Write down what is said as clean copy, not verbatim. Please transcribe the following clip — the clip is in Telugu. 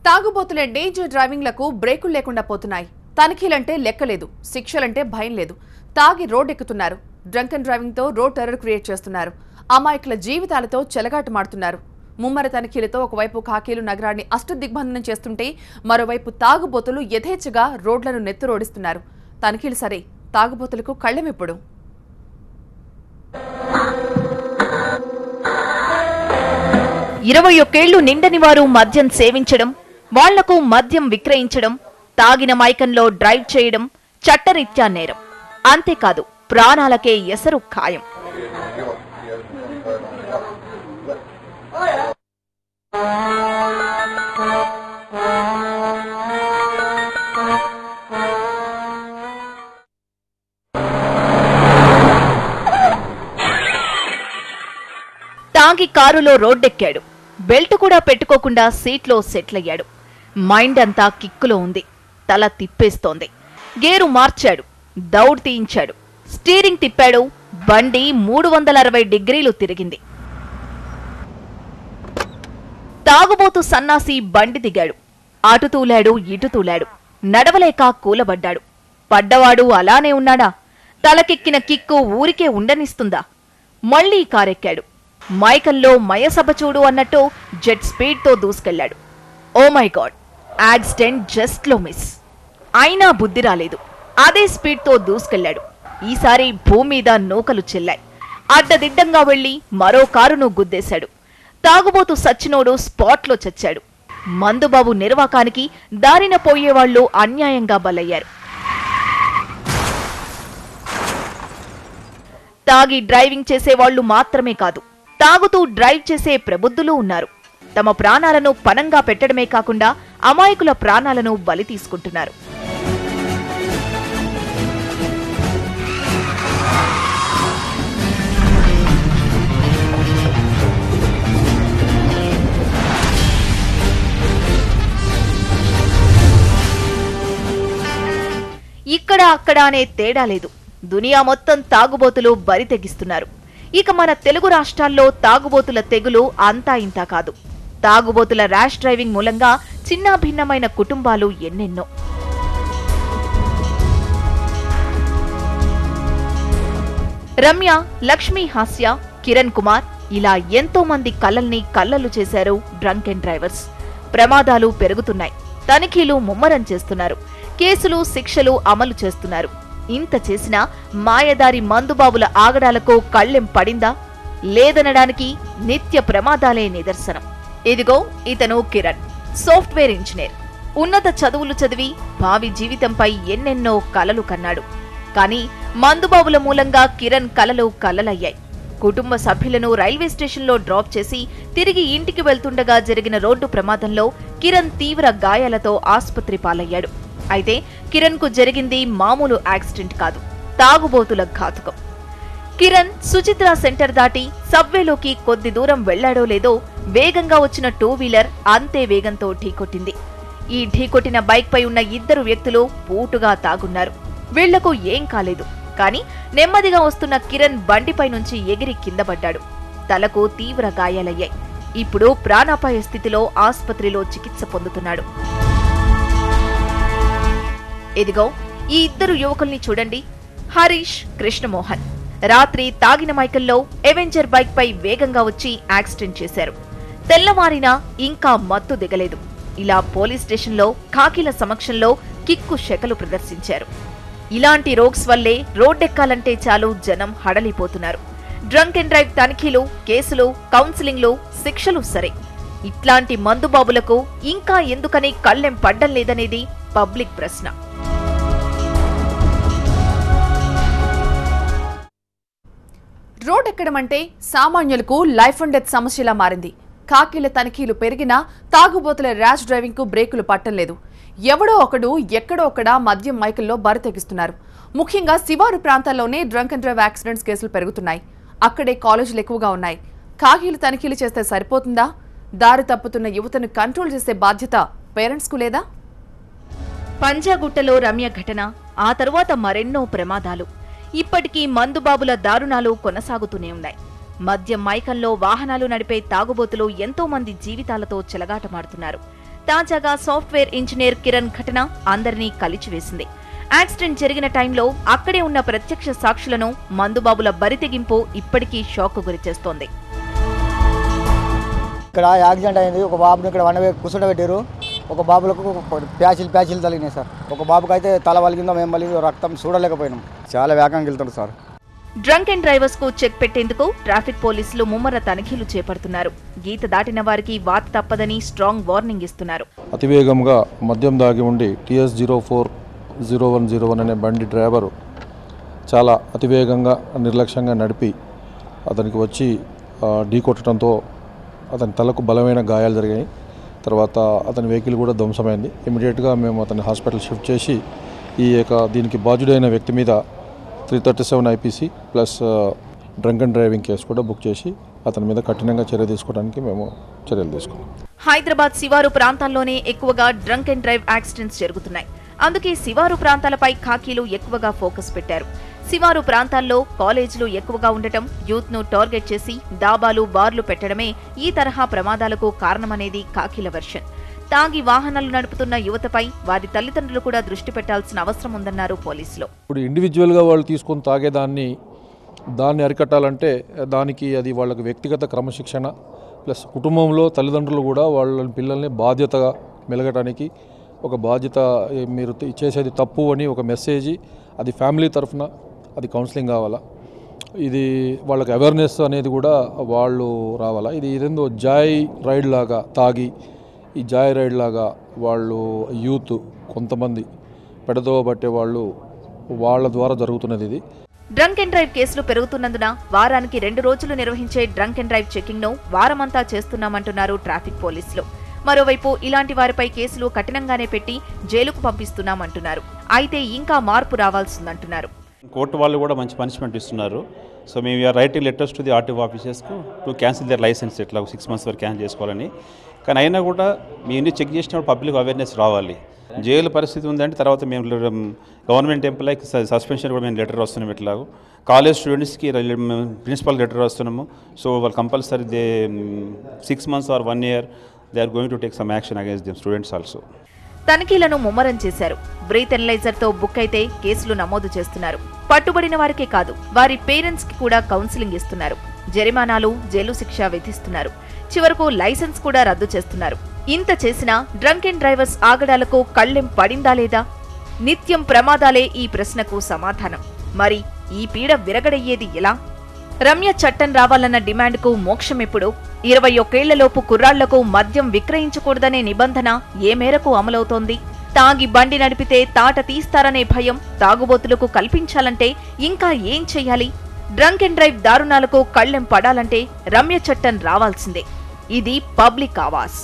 తాగుబోతుల డేంజర్ డ్రైవింగ్లకు బ్రేకులు లేకుండా పోతున్నాయి. తనిఖీలంటే లెక్కలేదు, శిక్షలంటే భయం లేదు. తాగి రోడ్డెక్కుతున్నారు. డ్రంక్ అండ్ డ్రైవింగ్ తో రోడ్ టెర్రర్ క్రియేట్ చేస్తున్నారు. అమాయకుల జీవితాలతో చెలగాటమాడుతున్నారు. ముమ్మర తనిఖీలతో ఒకవైపు ఖాకీలు నగరాన్ని అష్టదిగ్బంధనం చేస్తుంటే మరోవైపు తాగుబోతులు యథేచ్ఛగా రోడ్లను నెత్తురోడిస్తున్నారు. తనిఖీలు సరే, తాగుబోతులకు కళ్ళెమెప్పుడు? ఇరవై ఒక్కేళ్లు నిండని వారు మద్యం సేవించడం, వాళ్లకు మద్యం విక్రయించడం, తాగిన మైకంలో డ్రైవ్ చేయడం చట్టరీత్యా నేరం. అంతేకాదు, ప్రాణాలకే ఎసరు ఖాయం. తాగి కారులో రోడ్డెక్కాడు. బెల్ట్ కూడా పెట్టుకోకుండా సీట్లో సెట్లయ్యాడు. మైండ్ అంతా కిక్కులో ఉంది. తల తిప్పేస్తోంది. గేరు మార్చాడు, దౌడ్ తీయించాడు, స్టీరింగ్ తిప్పాడు. బండి 360 డిగ్రీలు తిరిగింది. తాగుబోతు సన్నాసి బండి దిగాడు. అటు తూలాడు, ఇటు తూలాడు. నడవలేక కూలబడ్డాడు. పడ్డవాడు అలానే ఉన్నాడా? తలకెక్కిన కిక్కు ఊరికే ఉండనిస్తుందా? మళ్లీ కారెక్కాడు. మైకల్లో మయసభ చూడు అన్నట్టు జెట్ స్పీడ్తో దూసుకెళ్లాడు. Oh my god, accident just లో మిస్. అయినా బుద్ధి రాలేదు. అదే స్పీడ్తో దూసుకెళ్లాడు. ఈసారి భూమి మీద నూకలు చెల్లాయి. అడ్డదిడ్డంగా వెళ్లి మరో కారును గుద్దేశాడు. తాగుబోతు సచ్చినోడు స్పాట్లో చచ్చాడు. మందుబాబు నిర్వాకానికి దారిన పోయేవాళ్లు అన్యాయంగా బలయ్యారు. తాగి డ్రైవింగ్ చేసేవాళ్లు మాత్రమే కాదు, తాగుతూ డ్రైవ్ చేసే ప్రబుద్ధులు ఉన్నారు. తమ ప్రాణాలను పణంగా పెట్టడమే కాకుండా అమాయకుల ప్రాణాలను బలి తీసుకుంటున్నారు. ఇక్కడ అక్కడ అనే తేడా లేదు. దునియా మొత్తం తాగుబోతులు బరి తెగిస్తున్నారు. ఇక మన తెలుగు రాష్ట్రాల్లో తాగుబోతుల తెగులు అంతా ఇంతా కాదు. తాగుబోతుల ర్యాష్ డ్రైవింగ్ మూలంగా చిన్నాభిన్నమైన కుటుంబాలు ఎన్నెన్నో. రమ్య, లక్ష్మీ హాస్య, కిరణ్ కుమార్ ఇలా ఎంతో మంది కలల్ని కల్లలు చేశారు డ్రంక్ అండ్ డ్రైవర్స్. ప్రమాదాలు పెరుగుతున్నాయి. తనిఖీలు ముమ్మరం చేస్తున్నారు. కేసులు, శిక్షలు అమలు చేస్తున్నారు. ఇంత చేసినా మాయదారి మందుబాబుల ఆగడాలకు కళ్ళెం పడిందా? లేదనడానికి నిత్య ప్రమాదాలే నిదర్శనం. ఇదిగో ఇతను కిరణ్, సాఫ్ట్వేర్ ఇంజనీర్. ఉన్నత చదువులు చదివి భావి జీవితంపై ఎన్నెన్నో కలలు కన్నాడు. కానీ మందుబాబుల మూలంగా కిరణ్ కలలు కలలయ్యాయి. కుటుంబ సభ్యులను రైల్వే స్టేషన్లో డ్రాప్ చేసి తిరిగి ఇంటికి వెళ్తుండగా జరిగిన రోడ్డు ప్రమాదంలో కిరణ్ తీవ్ర గాయాలతో ఆసుపత్రి పాలయ్యాడు. అయితే కిరణ్ కు జరిగింది మామూలు యాక్సిడెంట్ కాదు, తాగుబోతుల ఘాతుకం. కిరణ్ సుచిత్ర సెంటర్ దాటి సబ్వేలోకి కొద్ది దూరం వెళ్లాడో లేదో వేగంగా వచ్చిన 2 వీలర్ అంతే వేగంతో ఢీకొట్టింది. ఈ ఢీకొట్టిన బైక్ పై ఉన్న 2 వ్యక్తులు పూటుగా తాగున్నారు. వీళ్లకు ఏం కాలేదు. కానీ నెమ్మదిగా వస్తున్న కిరణ్ బండిపై నుంచి ఎగిరి కిందపడ్డాడు. తలకు తీవ్ర గాయాలయ్యాయి. ఇప్పుడు ప్రాణాపాయ స్థితిలో ఆసుపత్రిలో చికిత్స పొందుతున్నాడు. ఇదిగో ఈ 2 యువకుల్ని చూడండి. హరీష్, కృష్ణమోహన్ రాత్రి తాగిన మైకల్లో ఎవెంజర్ బైక్ పై వేగంగా వచ్చి యాక్సిడెంట్ చేశారు. తెల్లవారినా ఇంకా మత్తు దిగలేదు. ఇలా పోలీస్ స్టేషన్లో ఖాకీల సమక్షంలో కిక్కు శకలు ప్రదర్శించారు. ఇలాంటి రోగ్స్ వల్లే రోడ్డెక్కాలంటే చాలు జనం హడలిపోతున్నారు. డ్రంక్ అండ్ డ్రైవ్ తనిఖీలు, కేసులు, కౌన్సిలింగ్లు, శిక్షలు సరే, ఇట్లాంటి మందుబాబులకు ఇంకా ఎందుకని కళ్ళెం పడ్డం లేదనేది పబ్లిక్ ప్రశ్న. రోడ్ ఎక్కడం అంటే సామాన్యులకు లైఫ్ అండ్ డెత్ సమస్యలా మారింది. ఖాకీల తనిఖీలు పెరిగినా తాగుబోతుల ర్యాష్ డ్రైవింగ్ కు బ్రేకులు పట్టలేదు. ఎవడో ఒకడు ఎక్కడో ఒకడా మద్యం మైకల్లో బరి తెగిస్తున్నారు. ముఖ్యంగా శివారు ప్రాంతాల్లోనే డ్రంక్ అండ్ డ్రైవ్ యాక్సిడెంట్స్ కేసులు పెరుగుతున్నాయి. అక్కడే కాలేజీలు ఎక్కువగా ఉన్నాయి. ఖాకీలు తనిఖీలు చేస్తే సరిపోతుందా? దారి తప్పుతున్న యువతను కంట్రోల్ చేసే బాధ్యత పేరెంట్స్ కు లేదా? పంజాగుట్టలో రమ్య ఘటన, ఆ తరువాత మరెన్నో ప్రమాదాలు. ఇప్పటికీ మందుబాబుల దారుణాలు కొనసాగుతూనే ఉన్నాయి. మద్యం మైకంలో వాహనాలు నడిపే తాగుబోతులు ఎంతో మంది జీవితాలతో చెలగాటమాడుతున్నారు. తాజాగా సాఫ్ట్వేర్ ఇంజనీర్ కిరణ్ ఘటన అందరినీ కలిచివేసింది. యాక్సిడెంట్ జరిగిన టైంలో అక్కడే ఉన్న ప్రత్యక్ష సాక్షులను మందుబాబుల బరితెగింపు ఇప్పటికీ షాక్ గురిచేస్తోంది. ఇక్కడ యాక్సిడెంట్ అయింది. ఒక బాబుని ఇక్కడ కూర్చుండబెట్టారు. ఒక బాబులకు ప్యాచీలు తగిలినాయి సార్. ఒక బాబుకి అయితే తల వలిగిందో మేము వలిగిందో రక్తం చూడలేకపోయినాం. చాలా వేగంగా వెళ్తాడు సార్. డ్రంక్ అండ్ డ్రైవర్స్ కు చెక్ పెట్టేందుకు ట్రాఫిక్ పోలీసులు ముమ్మర తనిఖీలు చేపడుతున్నారు. గీత దాటిన వారికి వాత తప్పదని స్ట్రాంగ్ వార్నింగ్ ఇస్తున్నారు. అతివేగంగా మద్యం దాగి ఉండి TS040101 అనే బండి డ్రైవరు చాలా అతివేగంగా నిర్లక్ష్యంగా నడిపి అతనికి వచ్చి ఢీకొట్టడంతో అతని తలకు బలమైన గాయాలు జరిగాయి. తర్వాత అతని వెహికల్ కూడా ధ్వంసమైంది. ఇమీడియట్గా మేము అతన్ని హాస్పిటల్ షిఫ్ట్ చేసి దీనికి బాధ్యుడైన వ్యక్తి మీద 337 IPC plus drunk and driving case కూడా బుక్ చేసి అతని మీద కఠినంగా చర్య తీసుకోవడానికి మేము చర్యలు తీసుకున్నాం. హైదరాబాద్ శివారు ప్రాంతాల్లోనే ఎక్కువగా డ్రంక్ అండ్ డ్రైవ్ యాక్సిడెంట్స్ జరుగుతున్నాయి. అందుకే శివారు ప్రాంతాలపై ఖాకీలు ఎక్కువగా ఫోకస్ పెట్టారు. శివారు ప్రాంతాల్లో కాలేజీలు ఎక్కువగా ఉండటం, యూత్ ను టార్గెట్ చేసి డాబాలు, బార్లు పెట్టడమే ఈ తరహా ప్రమాదాలకు కారణమనేది ఖాకీల వెర్షన్. తాగి వాహనాలు నడుపుతున్న యువతపై వారి తల్లిదండ్రులు కూడా దృష్టి పెట్టాల్సిన అవసరం ఉందన్నారు పోలీసులు. ఇప్పుడు ఇండివిజువల్గా వాళ్ళు తీసుకొని తాగేదాన్ని అరికట్టాలంటే దానికి అది వాళ్ళకి వ్యక్తిగత క్రమశిక్షణ ప్లస్ కుటుంబంలో తల్లిదండ్రులు కూడా వాళ్ళ పిల్లల్ని బాధ్యతగా మెలగటానికి ఒక బాధ్యత, మీరు చేసేది తప్పు అని ఒక మెసేజ్, అది ఫ్యామిలీ తరఫున అది కౌన్సిలింగ్ కావాలా. ఇది వాళ్ళకి అవేర్నెస్ అనేది కూడా వాళ్ళు రావాలా. ఇదేందో జాయ్ రైడ్ లాగా తాగి ఈ జాయ్ రైడ్ లాగా వాళ్ళు యూత్ కొంతమంది పెడదోవ పట్టే వాళ్ళ ద్వారా జరుగుతున్నది ఇది. డ్రంక్ అండ్ డ్రైవ్ కేసులు పెరుగుతున్నందున వారానికి 2 రోజులు నిర్వహించే డ్రంక్ అండ్ డ్రైవ్ చెకింగ్ ను వారమంతా చేస్తున్నామంటున్నారు ట్రాఫిక్ పోలీసులు. మరోవైపు ఇలాంటి వారిపై కేసులు కఠినంగానే పెట్టి జైలుకు పంపిస్తున్నామంటున్నారు. అయితే ఇంకా మార్పు రావాల్సిందంటున్నారు. కోర్టు వాళ్ళు కూడా మంచి పనిష్మెంట్ ఇస్తున్నారు. సో మేము are writing letters to the RTO ఆఫీసెస్కు టు క్యాన్సిల్ దర్ లైసెన్స్, ఇట్లా 6 months వరకు క్యాన్సిల్ చేసుకోవాలని. కానీ అయినా కూడా మీ ఇన్ని చెక్ చేసినప్పుడు పబ్లిక్ అవేర్నెస్ రావాలి. జైలు పరిస్థితి ఉందంటే తర్వాత మేము గవర్నమెంట్ ఎంప్లాయ్కి సస్పెన్షన్ కూడా మేము లెటర్ వస్తున్నాం. ఇట్లా కాలేజ్ స్టూడెంట్స్కి ప్రిన్సిపల్ లెటర్ వస్తున్నాము. సో వాళ్ళు compulsory 6 months or 1 year they are going to take some action against them students also. తనిఖీలను ముమ్మరం చేశారు. బ్రీత్ ఎనలైజర్ తో బుక్ అయితే కేసులు నమోదు చేస్తున్నారు. పట్టుబడిన వారికే కాదు, వారి పేరెంట్స్ కి కూడా కౌన్సిలింగ్ ఇస్తున్నారు. జరిమానాలు, జైలు శిక్ష విధిస్తున్నారు. చివరకు లైసెన్స్ కూడా రద్దు చేస్తున్నారు. ఇంత చేసినా డ్రంక్ అండ్ డ్రైవర్స్ ఆగడాలకు కళ్ళెం పడిందా లేదా? నిత్యం ప్రమాదాలే ఈ ప్రశ్నకు సమాధానం. మరి ఈ పీడ విరగడయ్యేది ఎలా? రమ్య చట్టం రావాలన్న డిమాండ్కు మోక్షమెప్పుడు? 21 ఏళ్లలోపు కుర్రాళ్లకు మద్యం విక్రయించకూడదనే నిబంధన ఏ మేరకు అమలవుతోంది? తాగి బండి నడిపితే తాట తీస్తారనే భయం తాగుబోతులకు కల్పించాలంటే ఇంకా ఏం చెయ్యాలి? డ్రంక్ అండ్ డ్రైవ్ దారుణాలకు కళ్ళెం పడాలంటే రమ్య చట్టం రావాల్సిందే. ఇది పబ్లిక్ ఆవాజ్.